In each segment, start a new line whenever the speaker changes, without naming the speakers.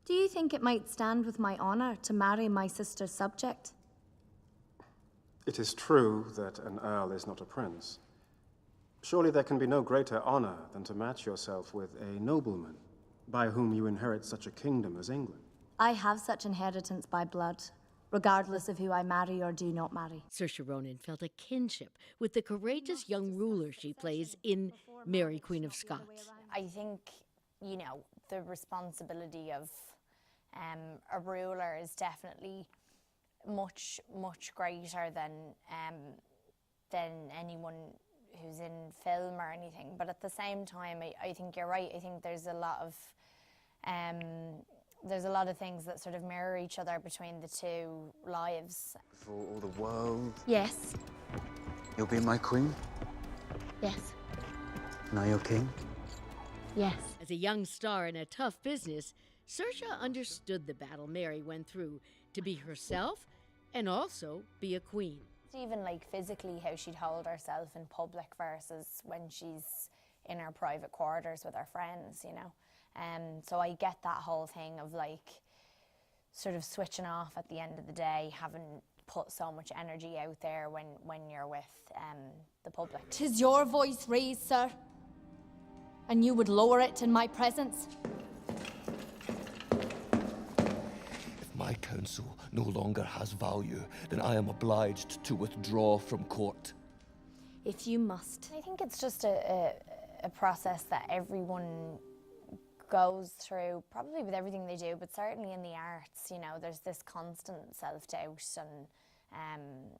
Do you think it might stand with my honour to marry my sister's subject?
It is true that an earl is not a prince. Surely there can be no greater honor than to match yourself with a nobleman, by whom you inherit such a kingdom as England.
I have such inheritance by blood, regardless of who I marry or do not marry.
Saoirse Ronan felt a kinship with the courageous young ruler she plays in Mary Queen of Scots.
I think, you know, the responsibility of a ruler is definitely much greater than anyone who's in film or anything. But at the same time, I think you're right. I think there's a lot of things that sort of mirror each other between the two lives.
For all the world.
Yes.
You'll be my queen?
Yes.
Now you're king?
Yes.
As a young star in a tough business, Saoirse understood the battle Mary went through to be herself and also be a queen.
Even like physically how she'd hold herself in public versus when she's in her private quarters with her friends, you know. So I get that whole thing of like sort of switching off at the end of the day, having put so much energy out there when you're with the public.
'Tis your voice raised, sir, and you would lower it in my presence.
If my counsel no longer has value, then I am obliged to withdraw from court.
If you must.
I think it's just a process that everyone goes through, probably with everything they do, but certainly in the arts, you know, there's this constant self-doubt, and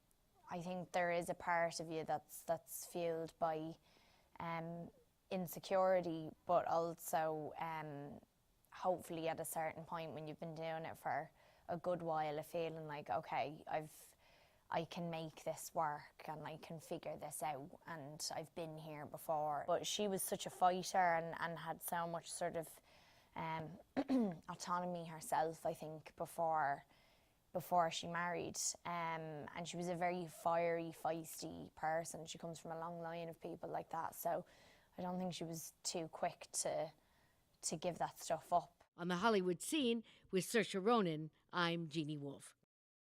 I think there is a part of you that's fueled by insecurity, but also hopefully at a certain point when you've been doing it for a good while, a feeling like, okay, I can make this work and I can figure this out and I've been here before. But she was such a fighter and had so much sort of autonomy herself, I think, before she married. And she was a very fiery, feisty person. She comes from a long line of people like that. So I don't think she was too quick to give that stuff up.
On the Hollywood scene with Saoirse Ronan, I'm Jeannie Wolfe.